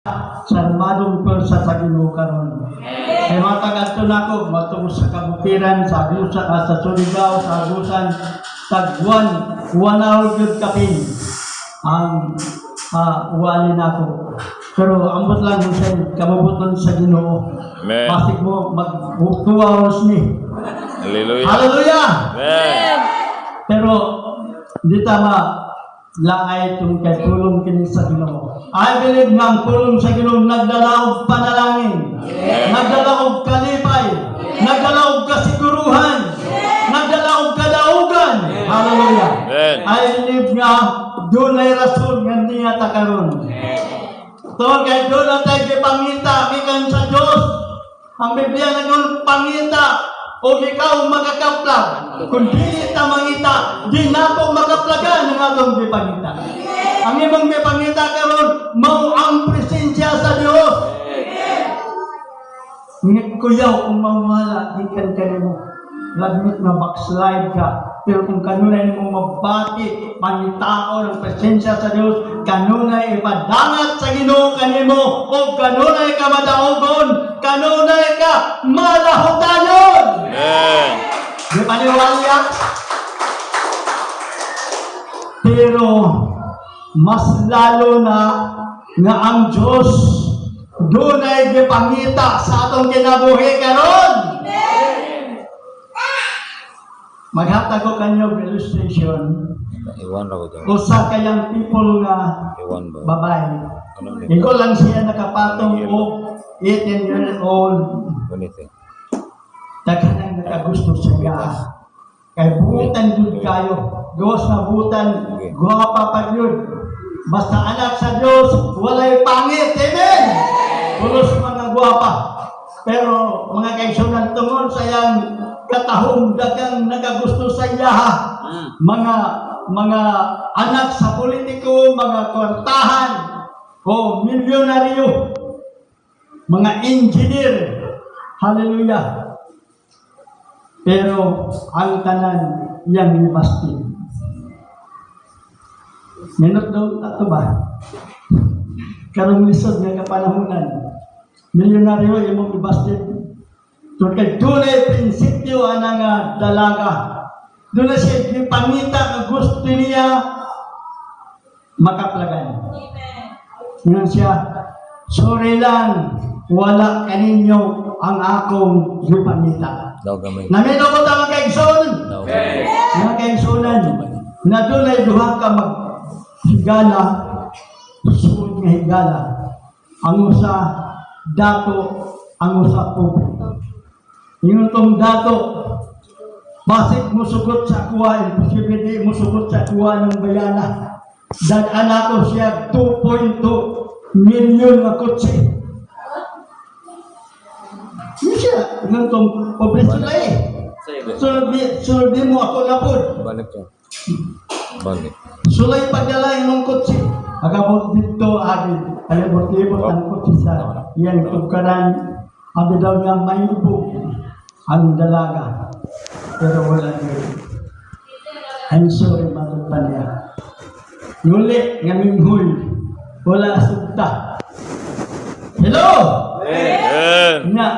Sarmadong pulsa sa Ginoo karon. Kay matag-adto nako matungod sa kabukiran sa agusa sa Surigao sa agusan tagwan wanaw gyud kapin ang wali nako. Pero ambot lang sa kabubuton sa Ginoo. Amen. Pasig mo magtuwa ni. Hallelujah. Hallelujah. Amen. Pero di tama laay itong kay tulong kini sa Ginoo. I believe nga ang tulong sa Ginoo nagdala og panalangin, nagdala og kalipay, nagdala og kasiguruhan, nagdala og kadaugan. Hallelujah. Amen. I believe nga doon ay rason nga niya ta karon. So kay doon na tayo gipangita gikan sa Dios. Ang Biblia nagul pangita o ikaw magakaplag. Kung dili ta mangita, di nato makaplagan ang atong gipangita. Ang imong gipangita karon mao ang presensya sa Dios. Ngunit kuyaw kung mawala gikan kanimo. Lagmit na backslide ka. Pero kung kanunay mo mabati, mangitao ng presensya sa Diyos, kanunay ipadangat sa Ginoo kanimo, o kanunay ka madaogon, kanunay ka malahotayon. Amen. Di paniwala? Pero mas lalo na nga ang Diyos doon ay gipangita sa atong kinabuhi karon. Maghatag ko kanyo illustration. Iwan ako dyan. Usa kayang people nga Iwan ba? babae. Ano nito? Ikaw lang siya nakapatong o 18 years old. Ganito. Daghan ang nakagusto sa iya. Kay buutan jud kayo. Diyos na buutan, guwapa pa yun. Basta anak sa Diyos, walay pangit. Amen! Pulos mga guwapa. Pero mga kaigsunan tungod sa iyang katahong dagang nagagusto sa iya. Mga anak sa politiko, mga kwartahan, o milyonaryo, mga engineer. Hallelujah. Pero ang tanan yang libastin. Minot daw ato ba? Karong lisod nga kapanahunan. Milyonaryo imong libastin. So kay dunay prinsipyo anang dalaga. Doon na siya ipangita ang gusto niya makaplagan. Ngayon siya, sorry lang, wala kaninyo ang akong ipangita. Daw gamay. Namino ko tama kaigsoon. Daw gamay. Mga kaigsonan, na doon ay duha ka maghigala, suod nga higala. Ang usa, dato, ang usa pobre. Yung itong dato, basig musugot sa kuha, imposible di musugot sa kuha ng bayana. Dadan ako siya 2.2 million na kotse. Yun siya, yung itong pobre sila eh. Sunod di mo ako napod. Balik siya. Balik. Sulay pagdala yung kotse. Agabot dito, agad. Alibot-libot ang kotse sa iyang tugkaran. Abi daw niya may ibo ang dalaga. Pero wala niya. I'm sorry, matod pa niya. Nguli, ngaminghul. Wala sugta. Hello! Amen. Nga,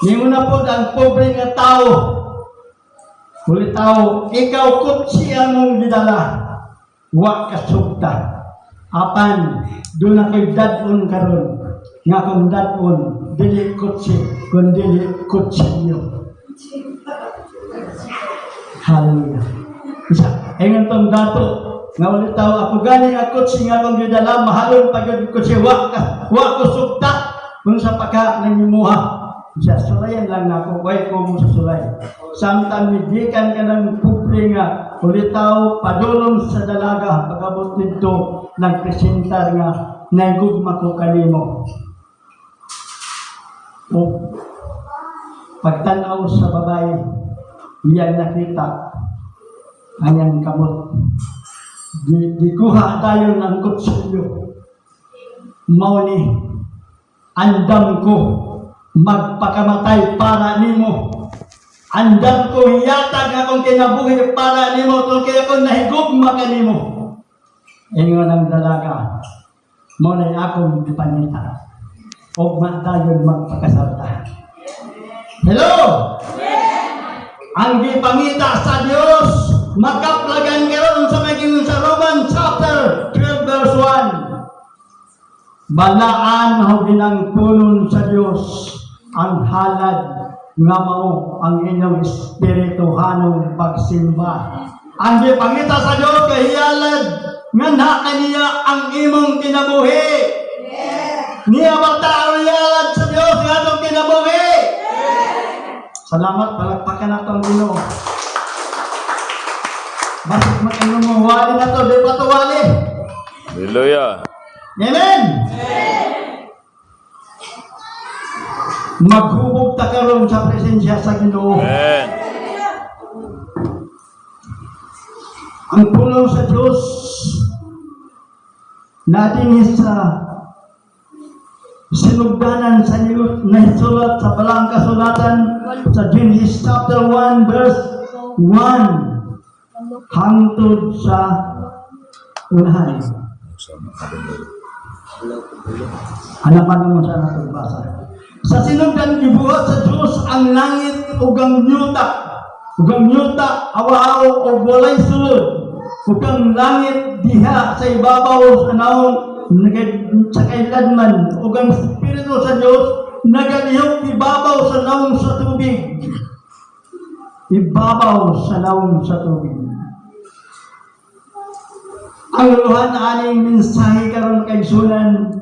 ngayon na po ang pobre nga tao. Huli tao, ikaw kutsi ang mong gidala. Wa ka sugta. Apan, doon na kayo dadon karon. Nga kung dadon, dili kutsi, kung dili kutsi niyo. Hallelujah. Isa, ayun itong dato, nga ulit tao, ako gani nga kutsi nga kung gidala, mahalon pag yung kutsi, wa ko sugta, kung sa pagka nangimuha. Isa, sulayan lang na ako, why ko mo susulay. Samtang migikan ka ng pobre nga, ulit tao, padulong sa dalaga, pagabot nito, nagpresentar nga, naigugma ko kanimo. O, pagtanaw sa babae, iyan nakita, ayan kamot. Di kuha tayo ng kutsilyo. Mauni, andam ko, magpakamatay para nimo. Andam ko hiyatag akong kinabuhi para nimo, tol kaya ko nahigugma ka nimo. Ingon ang dalaga, mo na akong gipanita. O matayon magpakasalta. Hello! Ang gipangita sa Dios makaplagan karon sa maging sa Roman chapter 12 verse 1. Balaan ho ginang punon sa Dios ang halad nga mao ang inyong espirituhanong pagsimba. Ang gipangita sa Dios kay halad nga na kaniya ang imong kinabuhi. Niya matao halad sa Dios nga atong kinabuhi. Salamat, palagpakan na itong Ginoo. Bakit makinumuwali na ito? Di ba ito wali? Hallelujah. Amen! Maghubog ta karon sa presensya sa Ginoo. Amen. Ang pulong sa Diyos natin sa sinugdanan sa naisulat sa balang kasulatan sa Genesis chapter 1 verse 1 hangtod sa unahan. Hanapan mo sa nagbasa. Sa sinugdan gibuhat sa Diyos ang langit ug ang yuta awa-aw ug walay sulod ug ang langit diha sa ibabaw sa naong sa kailanman ug ang Espiritu sa Diyos nagalihok ibabaw sa naong sa tubig. Ibabaw sa naong sa tubig. Ang luhan aning mensahe karon kay sunan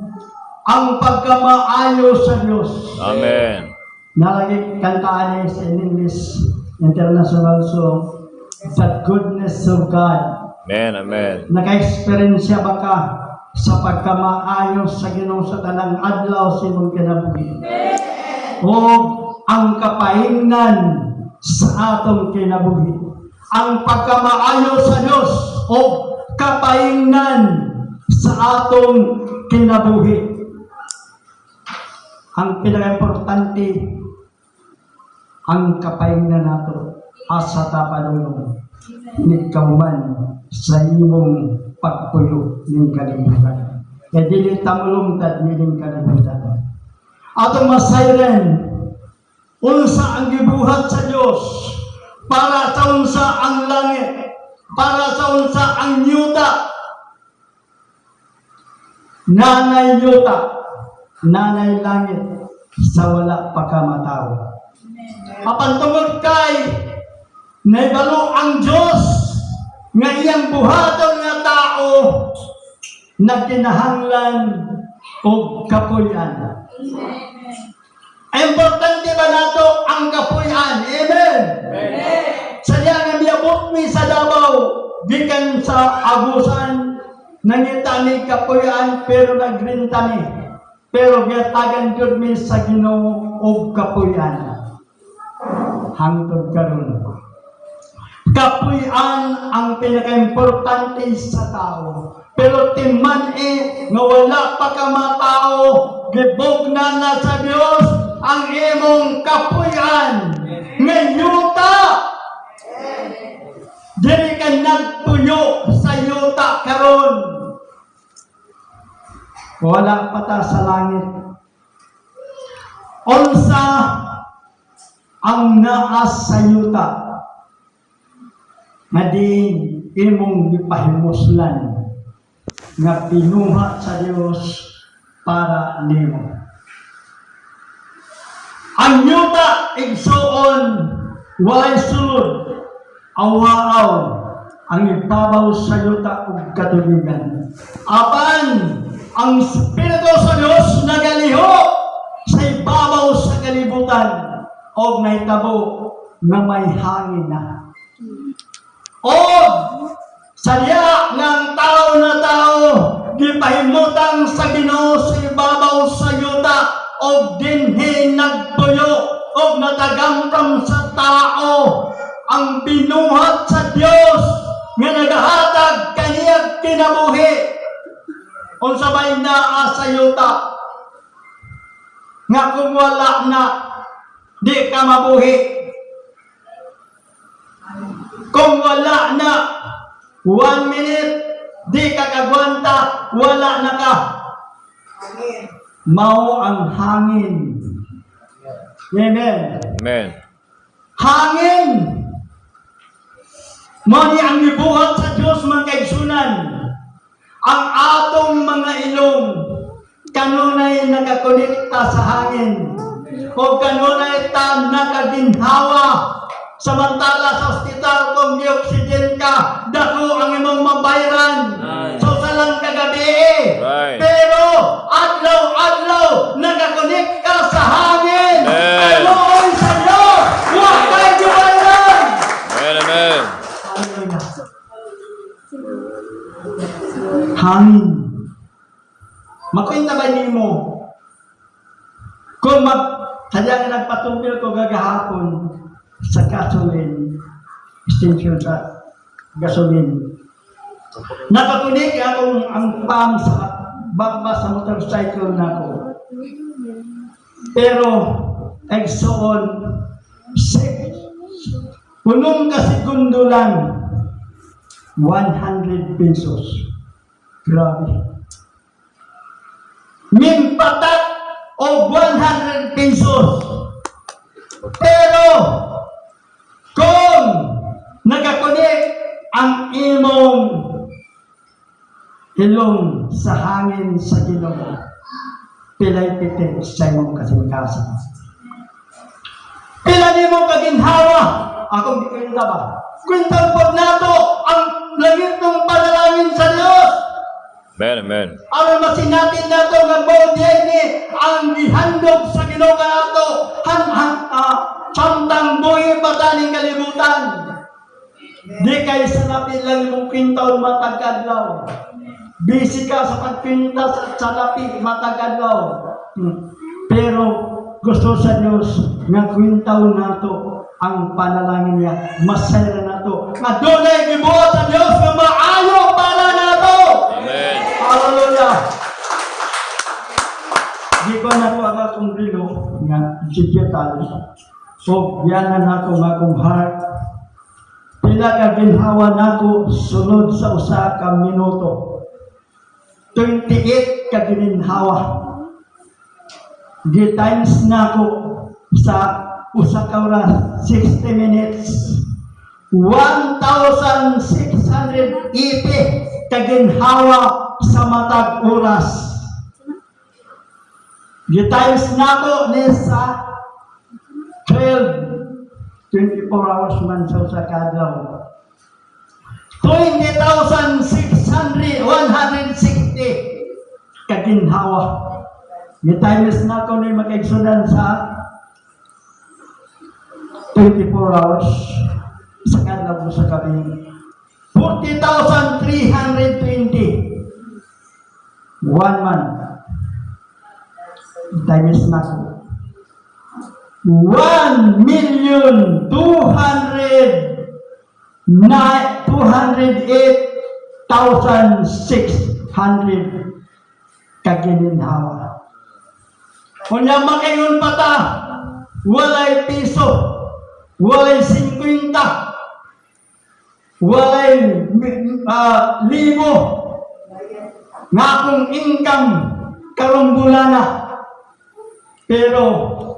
ang pagkamaayo sa Diyos. Amen. Nalagi kantaan sa English international song, The Goodness of God. Amen. Amen. Naka-experience ba ka sa pagkamaayo sa Ginoo sa tanang adlaw sa imong kinabuhi? O ang kapahingnan sa atong kinabuhi. Ang pagkamaayo sa Dios o kapahingnan sa atong kinabuhi. Ang pinaka-importante ang kapahingnan nato asa ta padulong ni kauman sa imong pagpuyo ning kalibutan. Kaya dili tamulong tad ning kalibutan. Atong masayren unsa ang gibuhat sa Dios para sa unsa ang langit, para sa unsa ang yuta. Nanay yuta, nanay langit sa wala pa ka matao. Apan tungod kay naibalo ang Dios nga iyang buhaton nga tao nagkinahanglan og kapuy-an. Importante ba nato ang kapuy-an? Amen. Sa diya nga miabot mi sa Davao gikan sa Agusan nangita ni kapuy-an pero nagrinta ni. Pero gatagan jud mi sa Ginoo og kapuy-an. Hangtod karon. Kapuy-an ang pinaka-importante sa tao. Pero timan nga wala pa ka matao, gibugnan na sa Dios ang imong kapuy-an. Ngayuta! Diri ka nagtuyo sa yuta karon. Wala pa ta sa langit. Unsa ang naas sa yuta nga di imong gipahimuslan nga pinuha sa Dios para nimo. Ang yuta igsuon walay sulod, awa-aw ang ibabaw sa yuta ug katubigan. Apan ang Espiritu sa Dios nagaliho sa ibabaw sa kalibutan o nahitabo nga may hangin na. O sa diya ng tao na tao, gipahimutang sa Ginoo sa ibabaw sa yuta o dinhi nagtuyo o natagamtam sa tao ang binuhat sa Dios nga nagahatag kaniyang kinabuhi. Unsa bay naa sa yuta nga kung wala na di ka mabuhi. Kung wala na 1 minute, di ka kagwanta, wala na ka. Mao ang hangin. Amen. Amen. Hangin. Mao ni ang gibuhat sa Dios mga kaigsunan. Ang atong mga ilong kanunay nakakonekta sa hangin. O kanunay ta nakaginhawa. Samantala sa ospital kung di-oxygen ka, dako ang imong mabayran. So salang kagabi. Right. Pero adlaw-adlaw nakakonect ka sa hangin. Amen. Anoon sa Diyos. Huwag kayo gibayran. Amen. Amen. Hallelujah. Hangin. Makwenta ba nimo? Kung kaya nagpatumpil ko gagahapon sa gasoline station sa gasoline. Nakakunik akong ang pam sa baba sa motorcycle nako. Pero egsoon punong kasigundo lang 100 pesos. Grabe. Mimpatak o 100 pesos. Pero kung nagakunik ang imong hilong sa hangin sa Ginoo, pilay pitik sa imong kasingkasan. Pila nimo kaginhawa, akong gikwenta ba? Kwentang pod nato ang langit ng panalangin sa Dios. Amen. Amen. Aron masinatin nato nga bawdiay ni ang gihandog sa Ginoo kanato samtang buhi pa taning kalibutan. Di kay sa lapi lang imong kwintaon matag adlaw. Busy ka sa pagpinta sa lapi matag adlaw. Pero gusto sa Dios nga kwintaon nato ang panalangin niya. Masayra nato. Nga dunay gibuhat sa Dios nga maayo para nato. Amen. Hallelujah. Di ko na po ang akong rilo nga digital. So, yanan ako nga akong heart. Pila ka ginhawa nako sunod sa usa ka minuto. 28 ka ginhawa. Gi-times nako sa usa ka oras 60 minutes. 1,680 ka ginhawa sa matag oras. Gi-times nako ni sa 24 hours man sa usa ka adlaw. 20,160 kaginhawa. Gi-times nako ni makaigsunan sa 24 hours sa kadlaw sa gabi. 40,320 one month. Times nako 1,208,600 kagininhawa. Kunya makaingon pa ta, walay piso, walay 50, walay libo, nga akong income karong bulana. Pero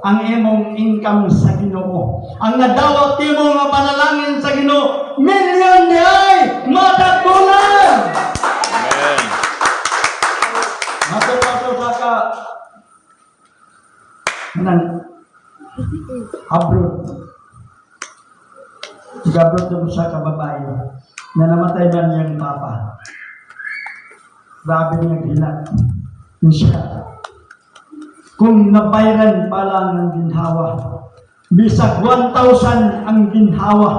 ang imong income sa Ginoo, ang nadawat nimo nga panalangin sa Ginoo, milyon ni ay matagbulan. Amen. Mato sa ka nan abroad. Abroad daw sa ka babae na namatay man niyang papa. Grabe niya gilat. Siya. Kung nabayran pa lang ang ginhawa, bisag 1,000 ang ginhawa,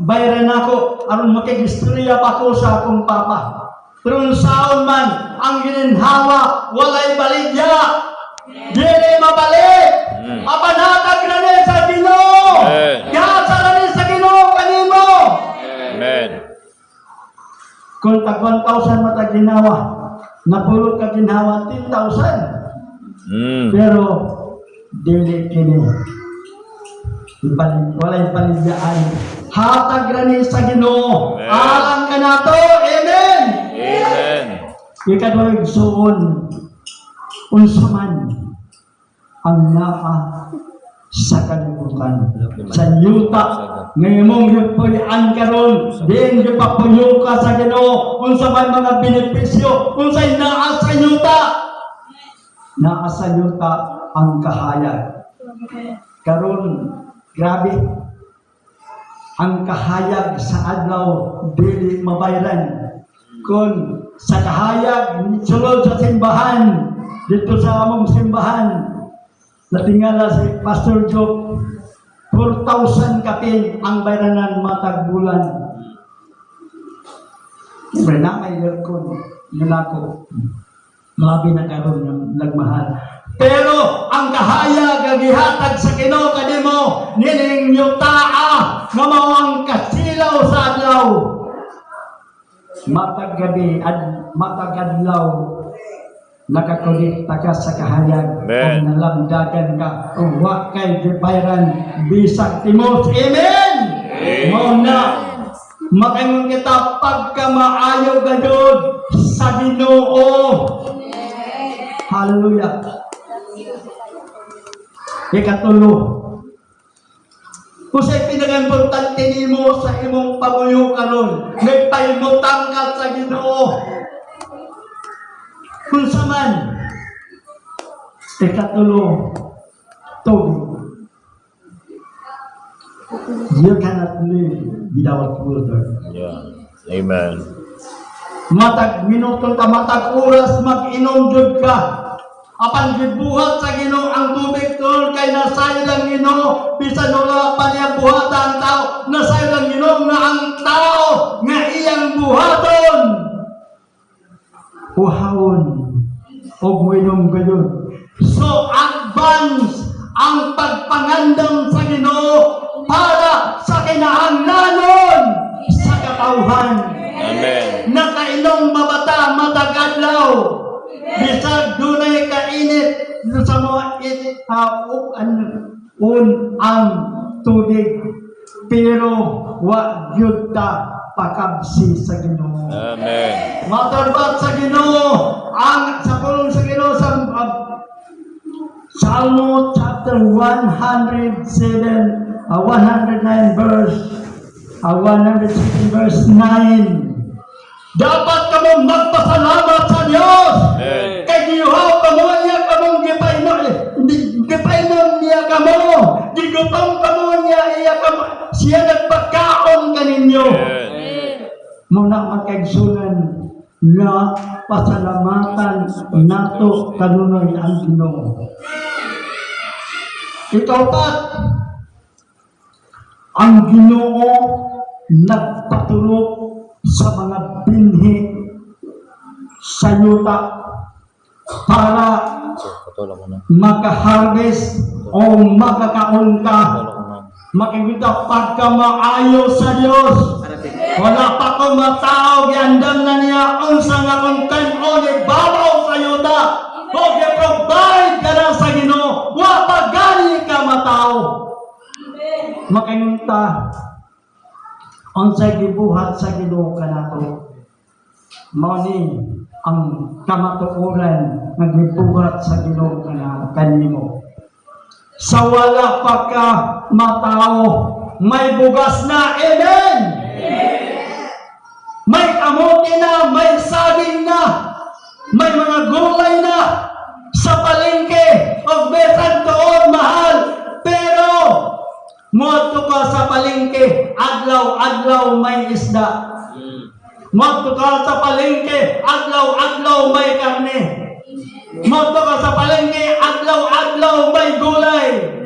bayran ako, aron makigistorya pa ko sa akong papa. Pero saon man, ang ginhawa, walay baligya, dili mabalik, apanatag na rin sa Ginoo, gasa na rin sa Ginoo kanimo. Amen. Kung tag 1,000 matag ginhawa, napulot ka ginhawa 10,000. Pero dili kini walay paligyaan. Hatag rani sa Ginoo. Alam ka nato. Amen. Amen. Ikaduhang suon unsa man ang naa sa kalibutan. Sa yuta, ngayong gipuy-an karon, diin gipapuyo ka sa Ginoo, unsa man mga benepisyo, unsay naa sa yuta. Naa sa yuta ang kahayag. Karon, grabe, ang kahayag sa adlaw dili mabayran. Kung sa kahayag sulod sa simbahan, dito sa among simbahan, natingala si Pastor Job, 4,000 kapin ang bayranan matag bulan. Siyempre na may aircon, nilako. Labi na karon ng nagmahal. Pero ang kahayag ang gihatag sa Ginoo kanimo nining yutaa nga mao ang kasilaw sa adlaw. Matag gabi at matag adlaw nakakulit ka sa kahayag. Amen. Kung nalamdagan ka, kung wa kay gibayran bisag timos. Amen! Amen. Mao na makaingon kita pagka maayo gadod sa Ginoo. Hallelujah. Ikatulo, kung sa'y pinag-importante nimo sa imong pamuyo karon, nagpaimutang ka sa Ginoo. Kung sa man, ikatulo, tubig. You cannot live without water. Yeah. Amen. Matag minuto ka, matag oras, mag-inom jud ka. Apan gibuhat sa Ginoo ang tubig tol, kay nasayo lang Ginoo, bisan wala pa niya buhatan ang tao, nasayo lang Ginoo nga ang tao nga iyang buhaton. Uhawon og moinom gayon. So advance ang pagpangandam sa Ginoo para sa kinahanglanon sa katawhan. Amen. Nakainom mabata matagadlaw. Bisag dunay kainit sa mga ang tubig, pero wa gyud ta pakabsi sa Ginoo. Amen. Matarbat sa Ginoo ang sa pulong sa Ginoo sa Salmo chapter 109 verse 160 verse 9. Dapat kamo magpasalamat sa Dios. Amen. Kay gihaw kamo niya kamong gipainom, gipainom niya kamo, gigutom kamo niya iya kamo, siya nagpakaon kaninyo. Amen. Muna magkaigsunan nga pasalamatan nato kanunay ang Ginoo. Ikaupat, ang Ginoo nagpatulog sa mga binhi sa yuta para makaharvest o makakaon ka. Makikita pagka maayo sa Dios. Wala pa ko matao, giandam na niya unsa nga kung kanon ibabaw sa yuta. O gi-provide ka na sa Ginoo. Wa pa gani ka matao. Makikita unsay gibuhat sa Ginoo kanato. Mao ni ang kamatuoran nga gibuhat sa Ginoo kanimo. Sa wala pa ka matao, may bugas na. Amen! May kamote na, may saging na, may mga gulay na sa palengke o besan tuod mahal. Pero moadto ka sa palengke, adlaw-adlaw may isda. Moadto ka sa palengke, adlaw-adlaw may karne. Moadto ka sa palengke, adlaw-adlaw may gulay.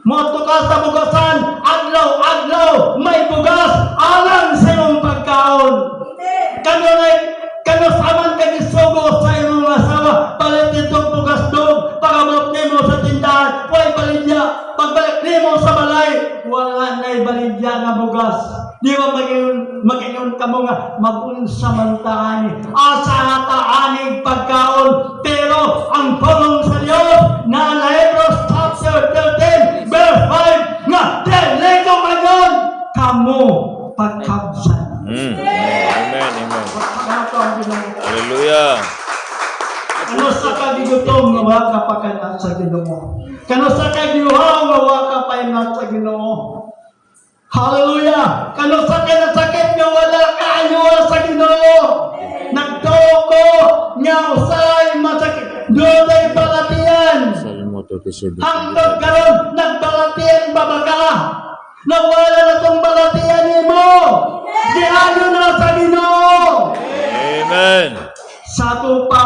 Moadto ka sa bugasan, adlaw-adlaw may bugas alang sa imong pagkaon. Kano saman ka gisugo sa imong asawa, palit itong bugas dog, pagabot nimo sa tindahan, way balidya. Pagbalik nimo sa balay, wala na'y balidya nga bugas. Di ba mag-ingon ka mo nga mag-unsa man taani, asa taanig pagkaon. Pero ang pulong sa Diyos na Hebrews chapter 13 verse 5 nga delego mayon kamo pagkabsan. Amen. Amen. Pagkakato ang Ginoo. Hallelujah. Ano sa kagigutom nga mo. Kano sa kagiuhaw nga wa ka painat sa Ginoo. Hallelujah! Kano sa kanasakit nga wala ka ayuha sa Ginoo. Nagtuo ko nga usay masakit. Doon ay balatian. Salmo 37. Hangtod karon nagbalatian ba ka? Nawala na tong balatian nimo. Giayo na sa Ginoo. Amen. Sa ato pa,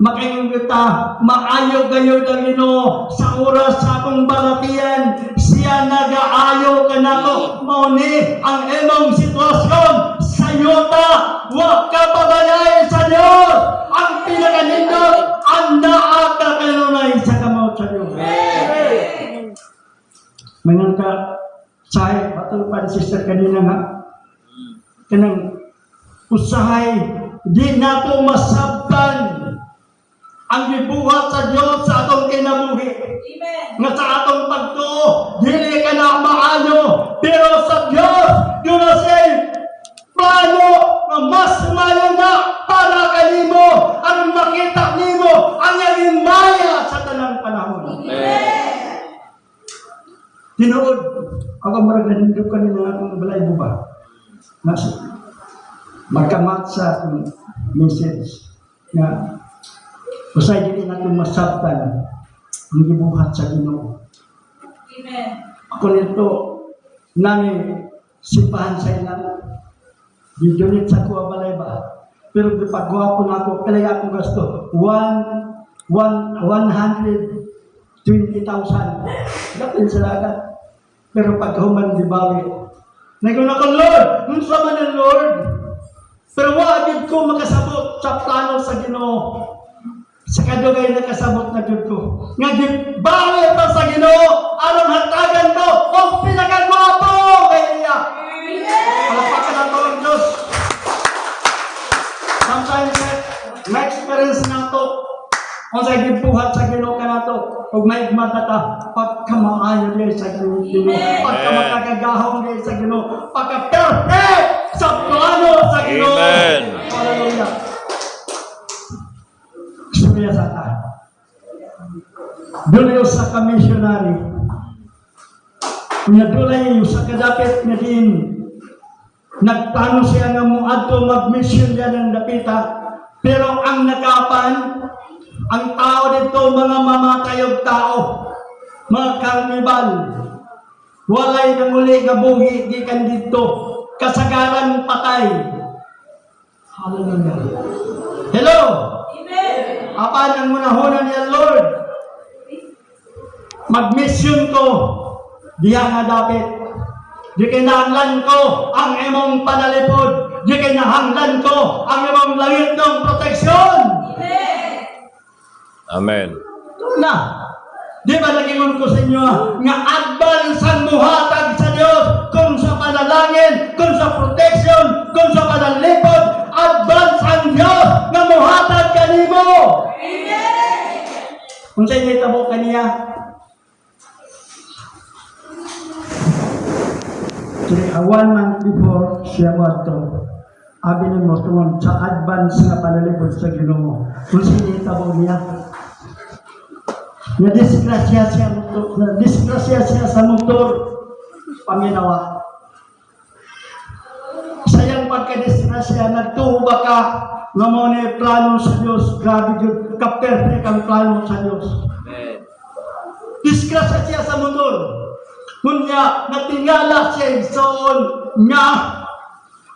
makaingon kita, maayo kayo ng Ginoo sa oras sa akong balatian. Siya nagaayo ka na ko. Mauni ang imong sitwasyon sa yuta. Huwag ka pabayay sa Diyos. Ang pinakanindot, ang naaka kanunay sa kamot sa Diyos. Mangang ka, sahay, batong pa ni sister kanina nga, kanang usahay, di nato masabtan ang gibuhat sa Diyos sa atong kinabuhi. Nga sa atong pagtuo, dili ka na maayo, pero sa Diyos, yun na siya plano na mas mayo na para kanimo ang makita nimo ang iyong maya sa tanang panahon. Tinuod, ako marag nanindog ka nila akong balay mo ba? Nasa, magkamat sa akong message na usay dili natin masabtan ang gibuhat sa Ginoo. Ako nito, nani sipahan sa ilang gidunit sa kuha balay ba? Pero pagwapo na ako, kaya ako gasto 120,000 dapat sa lagat. Pero pagkahuman di bawi, nagun ako, Lord, unsa man ang Lord? Pero wagid ko makasabot sa plano sa Ginoo. Sa kadugay nakasabot na jud ko. Nga gibawi pa sa Ginoo aron hatagan ko ang pinakagwapo kay iya. Palapakan nato ang Diyos. Sometimes na-experience nato kung sa gibuhat sa Ginoo ka nato. Kung may matata, pagkamaayo niya sa Ginoo. Pagkamakagagahong niya sa Ginoo. Pagka-perfect sa plano sa Ginoo. Amen. Hallelujah. Istorya sa ta. Doon sa kamissionary. Kung dulay sa kadapit nga din, nagplano siya nga muadto mag-mission niya ng dapita. Pero ang nagapan, ang tao dito, mga mamatayog tao, mga karnibal, walay na muli nga buhi, gikan dito, kasagaran patay. Hallelujah. Hello! Apan ang munahonan niya, Lord, mag-mission ko, diya nga dapit. Di kinahanglan ko ang imong panalipod. Di kinahanglan ko ang imong langit ng proteksyon. Amen. Na, di ba nagingon ko sa inyo nga advance ang muhatag sa Diyos kung sa panalangin, kung sa protection, kung sa panalipod, advance ang Diyos nga muhatag kanimo. Kung sa inyo itabo kaniya, one month before siya wato, abi na mo tungod sa advance nga panalipod sa Ginoo. Kung sa inyo itabo niya, na-disgrasya siya sa motor, paminawa. Sayang pagka-disgrasya, nagtuba ka, nga mo na plano sa Diyos, grabe yun, ka-perfect ang plano sa Diyos. Disgrasya siya sa motor. Kunya, natingala siya soon nga,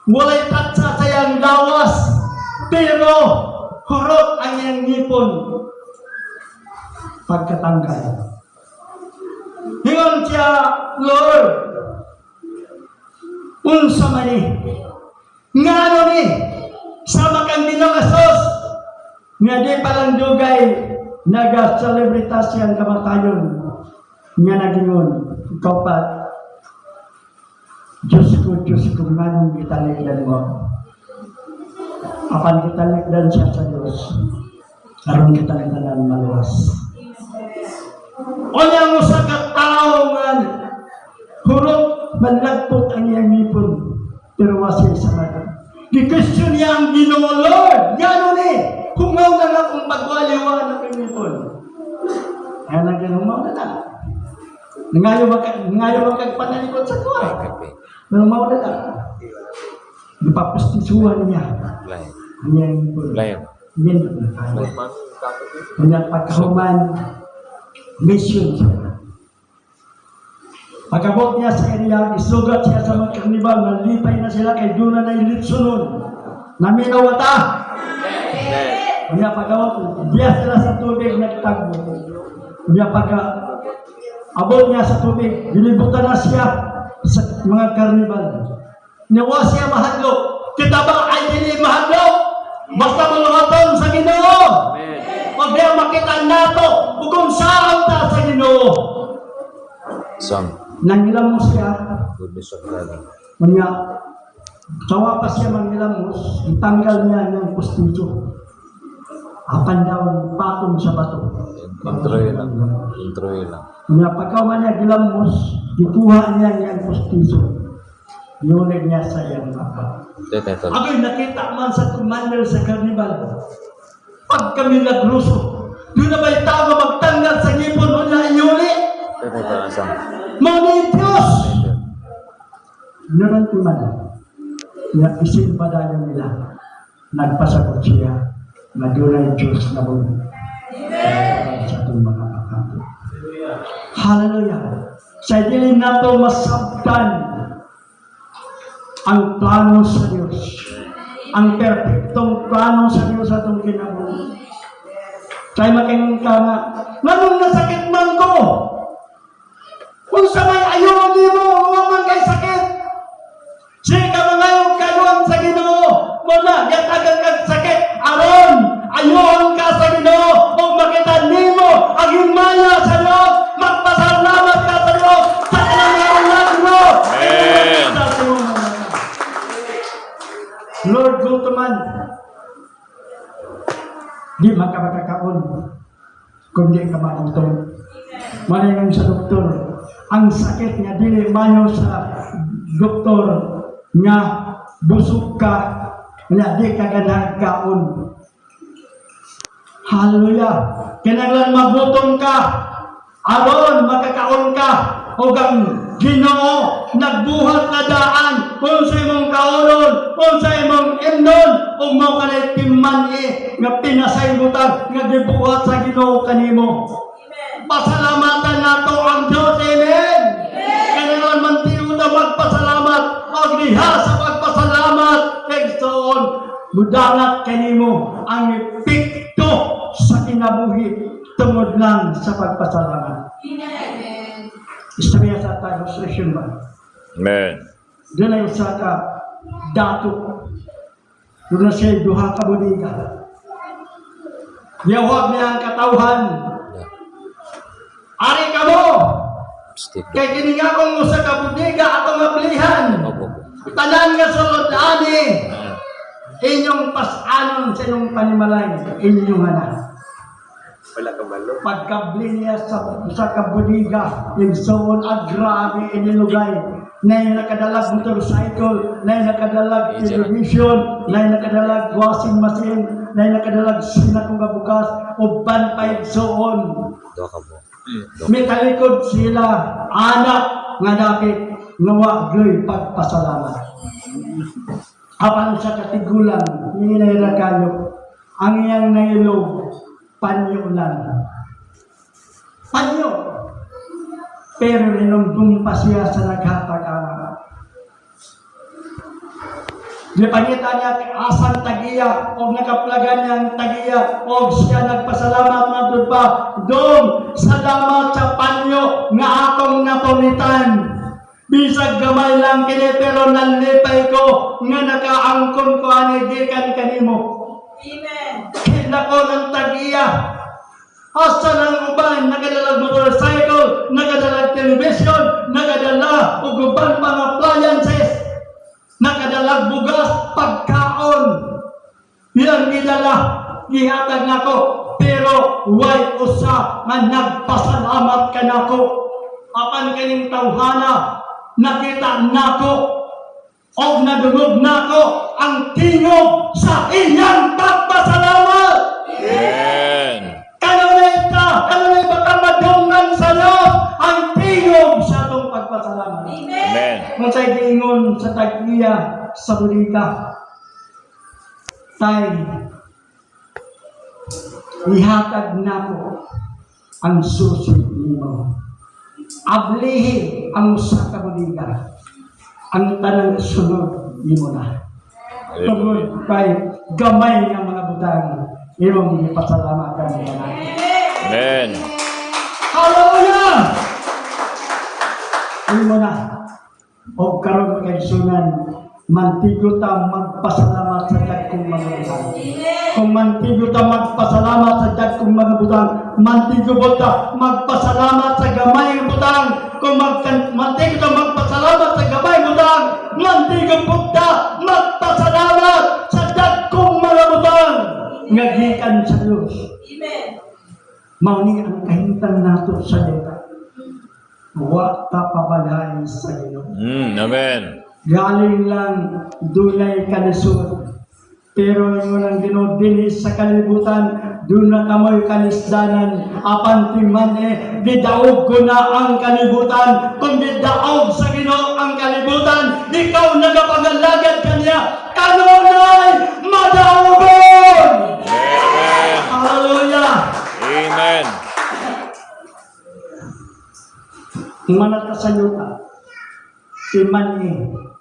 walay tatsa sayang lawas, pero hurot ang iyang ngipon. Pagkatanggal. Hingon siya, Lord, unsa man ni, ngano ni, sama kang Ginoo nga di palang dugay, naga-celebritas siyang kamatayon, nga nagingon, ikaw pa, Diyos ko, nganong gitalikdan mo. Apan gitalikdan siya sa Diyos, aron gitalikdan maluwas. O niya mo sa katao nga hurot manlagpot ang iyang ngipon pero wasil sa mga. Di-question niya ang Ginoo, Lord, gano'n humaw na nga kung pagwaliwan ang ngipon. Kaya rin humaw na lang. Ngayon magkagpanalikod sa kuha. Nang humaw na lang. Napapustisuhan niya. Yan po. Yan po. Kanya pagkahuman, mission siya. Pagkabot niya sa area, isugat siya sa mga karnibal, nalipay na sila kay Duna na ilitsunod. Naminawata. Kanya pagkabot, diya sila sa tubig, nagtagbo. Kanya abot niya sa tubig, dilibutan na siya sa mga karnibal. Nawa siya mahadlok. Kita ba ay dili mahadlok? Basta maluhaton sa Ginoo. Huwag niya makita nato kung saan ta sa Ginoo. Nangilamos siya. Kanya, sawa pa siya mangilamos, itanggal niya ng pustiso. Apan daw patong sa bato. Intro lang. Kanya pagkawa niya gilamos, ikuha niya ng pustiso. Yunag niya sa iyang apa. Ako'y nakita man sa commander sa carnival. Pag kami nagluso, doon na ba'y tao magtanggal sa ngipon o na inyuli? Mga Diyos! Naman ko man, nakisin pa dahil nila, nagpasagot siya, na doon ay Diyos na muli. Sa itong mga akato. Hallelujah! Sa dilim na ito masabtan ang plano sa Diyos. Ang perfectong plano sa Diyos sa itong kinabuhi. Kaya makinong ka nga, nganong nasakit man ko? Kung sa may ayaw mo, huwag kay sakit. Sige ka mangayong kaluan sa Ginoo. Muna, yatagan kag sakit. Aron, ayaw ka sa Ginoo. Kung makita nimo, ang himaya sa Diyos, magpasalamat ka sa Diyos. Sa kanangalan mo. Amen. Lord, go to man. Di makakakaon. Kundi ka matutong. Malingan sa doktor. Ang sakit nga dili mayo sa doktor nga busog ka nga di ka ganagkaon. Hallelujah. Kinahanglan magutom ka aron makakaon ka ug ang Ginoo nagbuhat na daan kung sa imong kaonon, kung sa imong imnon ug mao kanay timman-i nga pinasaybutan nga gibuhat sa Ginoo kanimo. Pasalamatan nato ang Diyos. Amen. Kailangan man tiyo na magpasalamat. Huwag diha sa pagpasalamat. Kagsoon, mudangat kanimo ang epekto sa kinabuhi tungod lang sa pagpasalamat. Amen. Istorya sa illustration ba? Amen. Doon ay usa ka dato. Doon na siya duha ka budiga. Yawag niya ang katawhan. Ari ka mo! Kay kininga kong usa ka budiga atong ablihan. Tanan nga sulod ani. Inyong pasanon sa inyong panimalay. Inyong anak. Pagkabli niya sa usa ka budiga, yung soon grabe inilugay. Na yung nakadalag motorcycle, na yung nakadalag television, na yung nakadalag washing machine, na yung nakadalag sinakong kabukas, o banpay soon. May talikod sila, anak nga dapit, nawa gay pagpasalamat. Apan sa katigulan, hinayra kayo, ang iyang nailog, panyo lang. Panyo! Pero rinong pa siya sa naghatag-anak. Di pangita niya asang tagiya o nakaplagan niyang tagiya o siya nagpasalamat na doon pa. Doon, salamat sa panyo nga akong napulitan. Bisag gamay lang kini pero nalipay ko nga nakaangkon ko ani gikan kanimo. Amen. Kila ko ng tagiya. Asa ng uban, nagadalag motorcycle, nagadalag television, nagadala o uban mga appliances. Nakadalag bugas, pagkaon. Yan gidala, gihatag nako. Pero way usa nga nagpasalamat ka nako. Apan kaning tawhana, nakita nako. O nadungog nako ang tingog sa inyang pagpasalamat. Amen. Kanunay ka, kanunay baka madungan kung sa'y giingon sa tag-iya sa bulika. Tay, ihatag na ko ang susi nimo. Ablihi ang usa ka bulika. Ang tanang sunod nimo na. Tungod kay gamay nga mga butang, imong gipasalamatan niya na. Amen. Hallelujah! Imo na. O karon kay sunan, mantigo ta magpasalamat sa dagkong mga butang. Kung mantigo ta magpasalamat sa dagkong mga butang, mantigo ta magpasalamat sa gamay nga butang. Kung mantigo ta magpasalamat sa gamay butang, mantigo ta magpasalamat sa dagkong mga butang. Nga gikan sa Dios. Amen. Mao ni ang kahintang nato sa Dios. Wa ta pabalain sa Ginoo. Amen. Galing lang dunay kalisod. Pero yung lang Ginoo dinhi sa kalibutan, doon na kamoy kalisdanan. Apan timan gidaog ko na ang kalibutan. Kung gidaog sa Ginoo ang kalibutan, ikaw nagapagalagad kaniya. Kanunay madaogon! Amen. Hallelujah! Amen. Manata sa yuta. Timan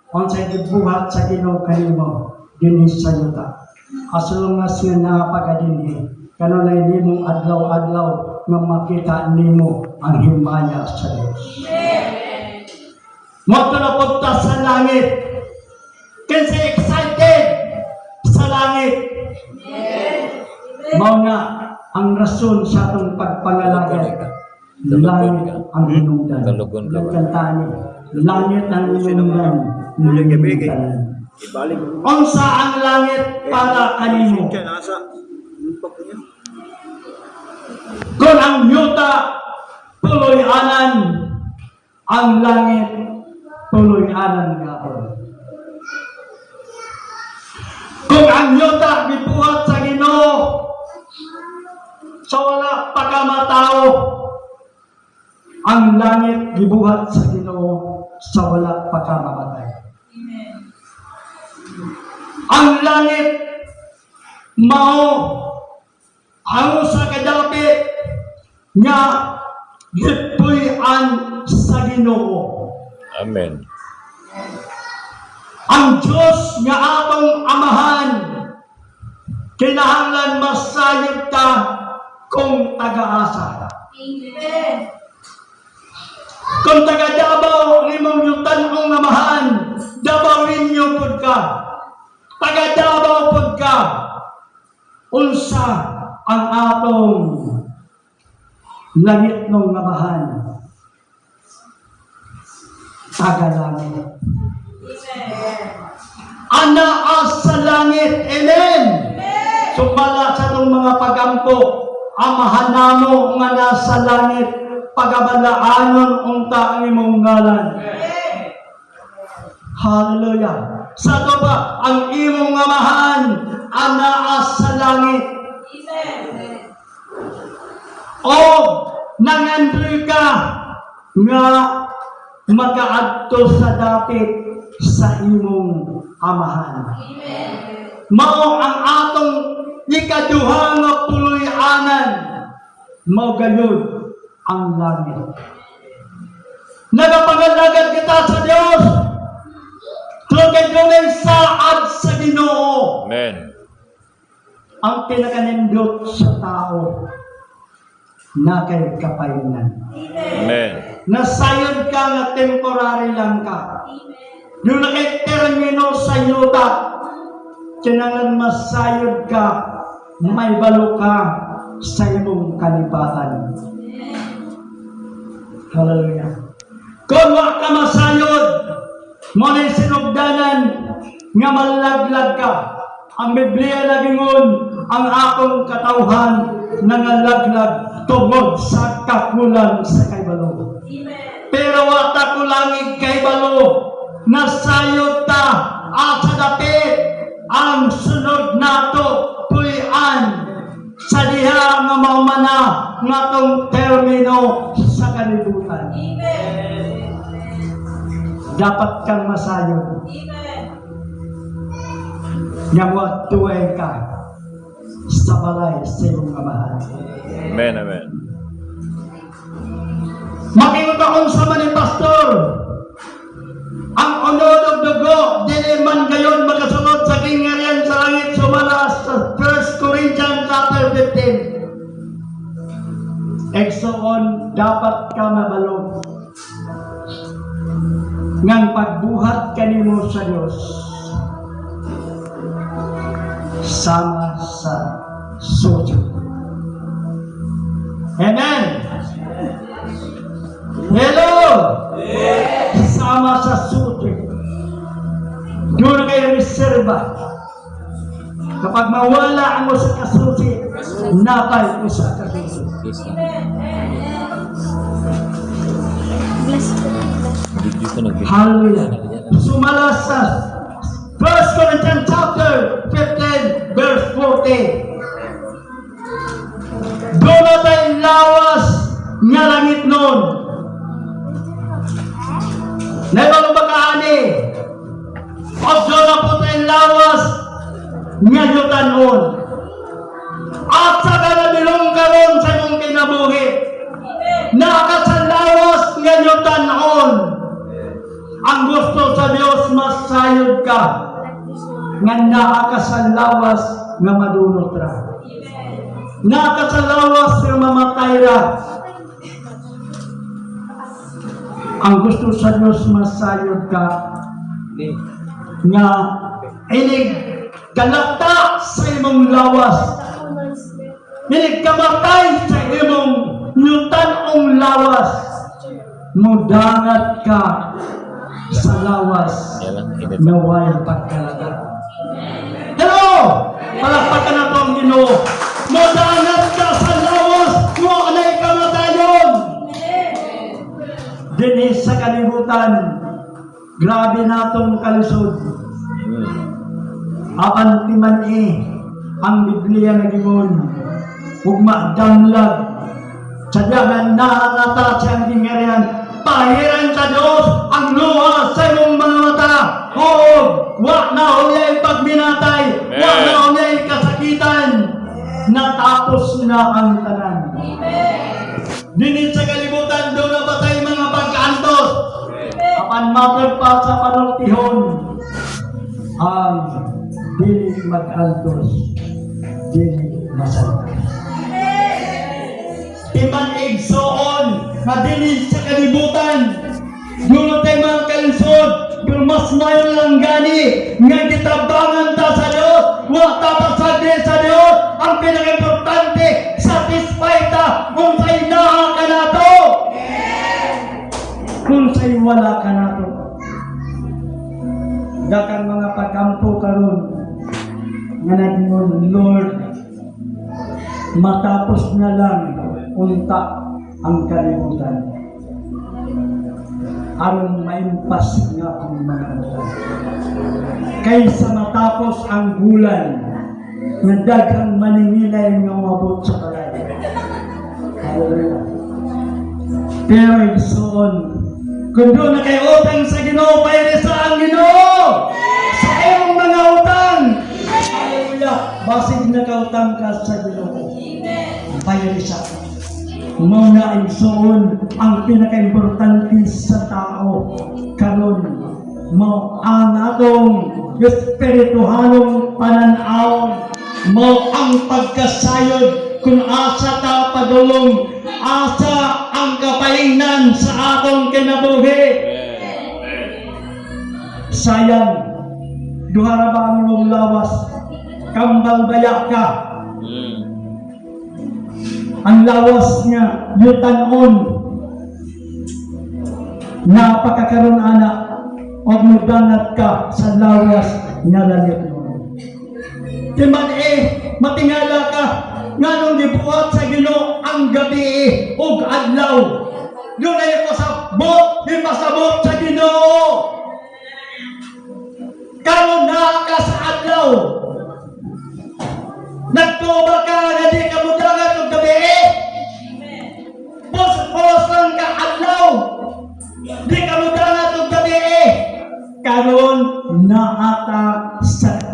kung sa'y gibuhat sa Ginoo kanimo, dinhi sa yuta. Asulungas nga napakadinhi, kanunay nimong adlaw-adlaw nga makita nimo ang himaya sa Dios. Moto na punta sa langit. Kasi excited sa langit. Mao na ang rason sa atong pagpangalagad. Langit ang hinungdan. Talugon ka ba? Nagkantaan ni, langit ang hinungdan. Unsa ang langit para kanimo? Kung ang yuta tuloy-anan, ang langit tuloy-anan gapon. Kung ang yuta gibuhat sa Ginoo, sa wala pagkamatao, ang langit gibuhat sa Ginoo sa wala pagkamamatay. Ang langit mao ang sa kadapit nga gipuy-an sa Ginoo. Amen. Ang Diyos nga atong amahan, kinahanglan masayod ka kung taga-asa. Amen. Kung taga Davao, imong yutan-ong amahan, Davawin niyo pud ka. Taga Davao pud ka. Unsa ang atong langit ng amahan? Taga langit. Anaa sa langit. Amen. Sumala sa itong mga pagampo, amahan namo nga nasa langit, pagabalaanon unta ang imong ngalan. Hallelujah. Sa ito ba, ang imong amahan, anaa sa langit. O nangandoy ka nga makaadto sa dapit sa imong amahan. Mao ang atong ikaduha nga puloy-anan, mao gayud ang langit. Nagapangalagad kita sa Dios. Tugay saad sa Ginoo. Amen. Ang pinakanindot sa tao na kay kapahingan. Amen. Nasayod ka nga temporary lang ka. Yung na kay termino sa yuta, kinangan masayod ka, may balo ka sa imong kalipatan. Hallelujah. Kung wa ka masayod, mo na sinugdanan nga malaglag ka. Ang Biblia nagingon, ang akong katawhan nangalaglag tungod sa kakulang sa kaybalo. Pero wata kulangig kaybalo, nasayod ta at sa dapit ang sunod nato puy-an sa diha nga maumana nga tong termino sa kalibutan. dapat kang masayon. Amen. Nga mo tuway ka sa balay sa iyong amahan. Amen. Amen. Makiot akong sama ni Pastor. Ang unod og dugo, dili man gayon makasunod sa kingharian sa langit sumala sa 1 Corinthians chapter 15. Egsoon, dapat ka mabalog. Ngang pagbuhat kanimo sa Dios sama sa sutyo. Amen. Hello! Sama sa sutyo. Doon kayo reserva. Kapag mawala ang sa kasusi, napay ko sa kasusi. Hallelujah. Sumala sa 1 Corinthians chapter 15 verse 40. Doon na tayong lawas nga langit noon. Naibang bakaani. O doon na po tayong lawas nga yutan noon. At sa kanabilong karon sa mong kinabuhi. Nakasalawas nga yutan noon. Ang gusto sa Diyos masayod ka nga nakakasalawas nga madunot ra. Nakasalawas nga mamatay ra. Ang gusto sa Diyos masayod ka nga inig kalakta sa imong lawas. Inig kamatay sa imong yutanong lawas. Mudangat ka sa lawas na walang pagkalaga. Hello! Palakpakan na ito ang Ginoo. Mudangat ka sa lawas mo anay kamatayon. Dinis sa kalibutan, grabe na itong kalisod. Apan timan ang Biblia na gingon, ugma damlag, sadyagan na nata siyang gingharian, pahiran sa Diyos ang luha sa iyong mga mata. Oo, wak na hulyay pagminatay, wak na hulyay kasakitan, natapos na ang tanan. Dinit sa kalibutan, doon na ba tayo mga pagkaantos? Apan matag pa sa panultihon, ang dili mag-antos, dili masantos. Timan igsoon, madili sa kalibutan, doon tayo mga kalisod, doon mas mayon lang gani, nga kitabangan ta sa Diyos, wak tapasagdi sa Diyos, ang pinaka-importante, satisfy ta, kung sa'y naha ka na to. Kung sa'y wala ka na to. Dakang mga pagkampo karon nga naging Lord, matapos na lang unta ang kalibutan. Aron maimpas nga ang mga utang. Kaysa matapos ang bulan, nga daghang maningilay nga umabot sa balay. Hallelujah. Pero igsoon, kung doon na kayo utang sa Ginoo, payari sa ang Ginoo! Sa iyong mga utang! Hallelujah! Basig nakautang ka sa Ginoo. Payari sa muna igsoon ang pinaka-importante sa tao karon mo ang atong espirituhalong pananaw, mo ang pagkasayod kung asa ta padulong, asa ang kapaingnan sa atong kinabuhi. Sayang, duhara ba ang iyong lawas, kambal baya ka. Ang lawas niya, yutanon, napakakaroon anak, o mudangat ka sa lawas niya langit mo. Timan matingala ka, nga nung gibuhat sa Ginoo ang gabi ug adlaw. Doon ay pasabot, di pasabot sa Ginoo. Karon na ka sa adlaw. Nagtuba ka nga di ka mudangat ug gabi. Pos lang ka adlaw. Di ka mudangat ug gabi.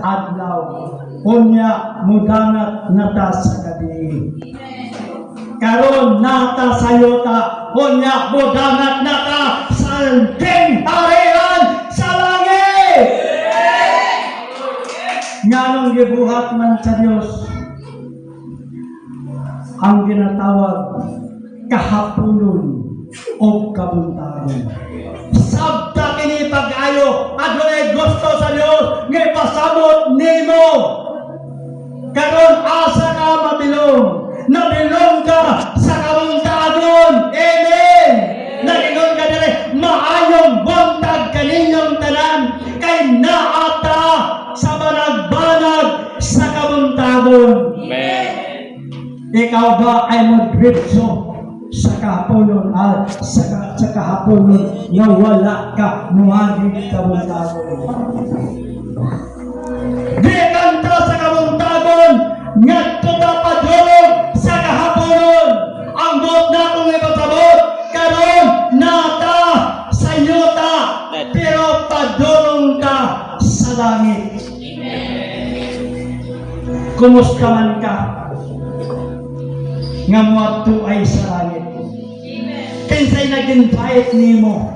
adlaw. Unya mudangat nata sa gabi. Karon nata sayota, unya mudangat nata sa tingharian sa langit. Nganong gibuhat man sa Dios ang ginatawag kahaponon o kabuntagon. Sabta kini pag-ayo, adunay gusto sa Dios nga ipasabot nimo. Karon asa ka mabilong, nabilong ka sa kabuntagon. Amen. Nagingon ka diri, maayong buntag kaninyong tanan kay naata sa banag-banag sa kabuntagon. Amen. Ikaw ba ay magritso sa kahaponon sa kahaponon nga wala ka muhaging kabuntagon? Di kanta sa kabuntagon nga tutapadulog sa kahaponon. Ang buot na kong ipasabot karon nata sa yuta pero padulong ka sa langit. Kumusta man ka nga muadto ay sa langit? Kinsay nag-invite nimo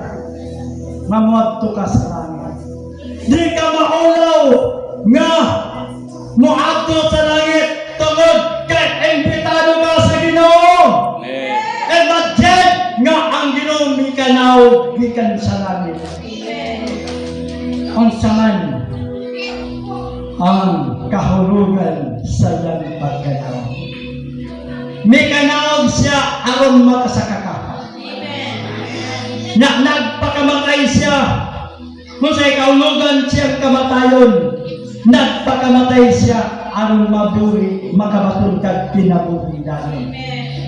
nga muadto ka sa langit? Di ka maulaw nga muadto sa langit tungod kay imbitado ka sa Ginoo. Amen. Imagine nga ang Ginoo mikanaw gikan sa langit. Unsa man ang kahulugan sa iyang pagkanaw? Mikanaw siya aron makasaka ka. Na nagpakamatay siya. Kung sa'y kahulugan siyang kamatayon, nagpakamatay siya aron maburi, makabaton kag kinabuhi dayon.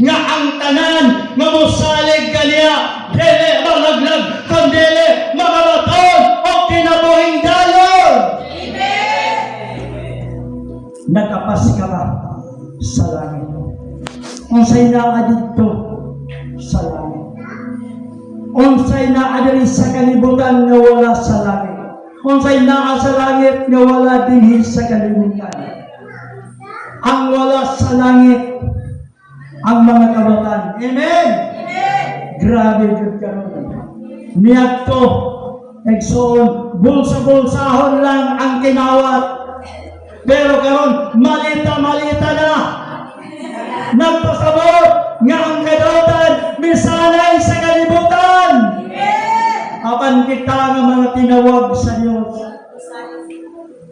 Nga ang tanan nga mosalig kaniya, dili malaglag, kundi makabaton o kinabuhing dayon. Nakapas ka ba sa langit? Unsay naa dito sa langit? Unsay naa diri sa kalibutan nga wala sa langit? Unsay naa sa langit nga wala dinhi sa kalibutan? Ang wala sa langit ang mga kabatan. Amen. Grabe jud karon. Niadto egsoon bulsa-bulsahon lang ang kinawat. Pero karon malita-malita na. Nagpasabot nga ang kadautan misanay sa kalibutan. Apan kita nga mga tinawag sa Dios,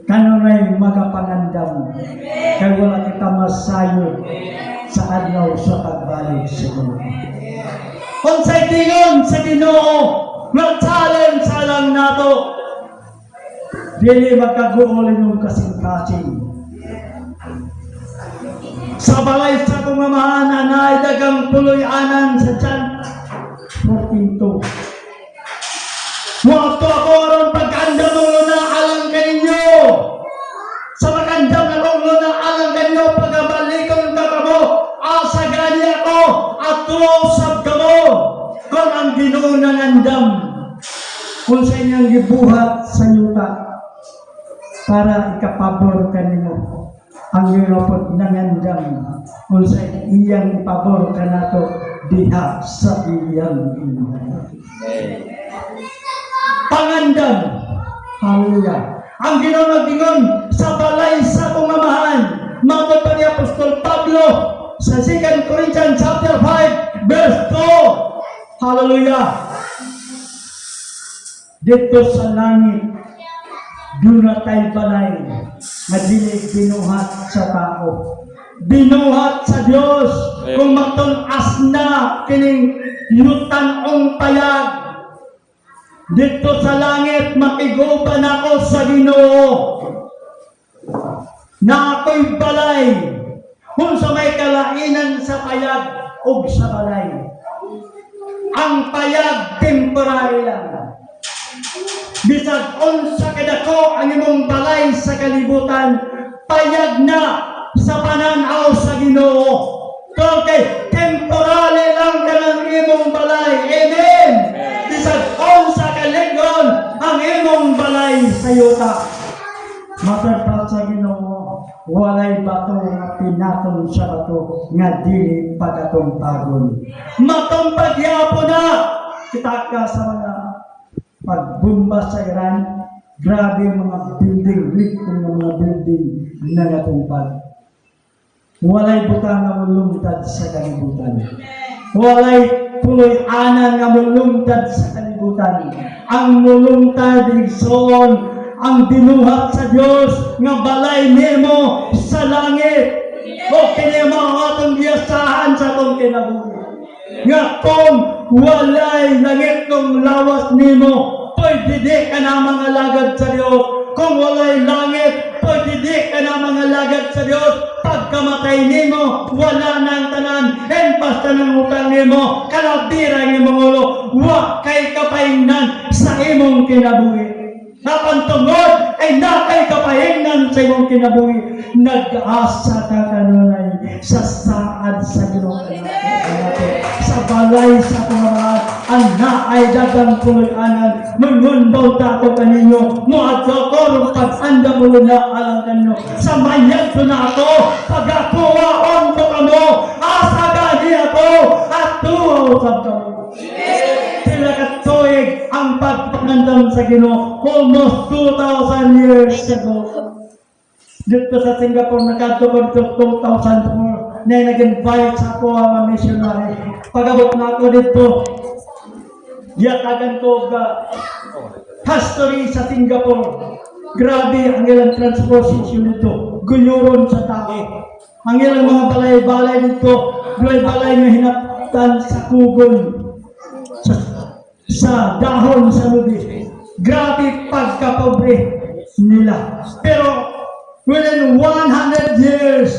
kanunay magapangandam kay wala kita masayod sa adlaw sa pagbalik sa Ginoo. Unsay tingon sa Ginoo nga challenge sa lang nato, dili magkaguol inyong kasing-kasing. Sa balay sa pumamahan, anay dagang puloy-anan sa tiyan. 14:2. Muakto ako aron pagkandam ng luna alang kaninyo. Sa magandam na kong luna alang kaninyo, pagabalikon ka kamo, asa gani ako, at tuosab kamo. Kung ang Ginoo nangandam, kung sa inyong gibuhat sa yuta, para ikapabor kanimo. Ang Europod nangandam kung sa iyang ipabor ka nato diha sa iyang inay. Pangandam. Hallelujah. Ang Ginoo nagdingon sa balay sa pumamahan. Matod pa ni Apostol Pablo sa 2 Corinthians chapter 5 verse 2. Hallelujah. Dito sa langit duna tay balay nga dili binuhat sa tao, binuhat sa Dios. Kung matunas na kining yutan-ong payag dito sa langit, makiguban ako sa Ginoo na ako'y balay kung sa may kalainan sa payag o sa balay. Ang payag temporary lang. Bisag unsa kadako ang imong balay sa kalibutan, payag na sa pananaw sa Ginoo. Kay temporary lang kanang imong balay. Amen. Bisag unsa kalingon ang imong balay sa yuta. Matod pa walay bato nga pinaton sa bato nga dili pagatumpagon. Matumpag yapo na kita ka sa mga pagbomba sa Iran. Grabe mga building, likong mga building na natumpag. Walay butang nga mulungtad sa kalibutan. Walay puloy-anan nga mulungtad sa kalibutan. Ang mulungtad igsoon ang dinuhat sa Dios nga balay nimo sa langit. O kini mao atong giyasahan sa atong kinabuhi. Nga kung walay langit ng lawas nimo, pwede di ka na mga lagad sa Diyos. Kung walay langit, pwede di ka na mga lagad sa Diyos. Pagkamatay nimo, wala nang tanan. And basta ng utang nimo, kalabira ng imong ulo, wa kay kapahingnan sa imong kinabuhi. Napantungod ay nakay kapahingnan sa imong kinabuhi. Nag-asa ka kanunay sa saad sa Ginoo sa balay sa pamamaan ang naay dagang puloy-anan mungunbaw tako kaninyo muadto ko rung pag-anda mo na alang kanyo sa manyag ko na ako pagakuwaon ko kamo asa gani ako at tuwaw sa kamo. Sila katuig ang pagpangandam sa Ginoo almost 2,000 years ago. Dito sa Singapore, nakadto ko dito 2004 na nag-invite sa ako ang mga missionary. Pag-abot na ako dito, yatagan ko history sa Singapore. Grabe ang ilang transposition dito. Guyuron sa tao. Ang ilang mga balay-balay dito, balay-balay na hinaptan sa kugon. Sa dahon sa lubi. Grabe pagkapobre nila. Pero within 100 years,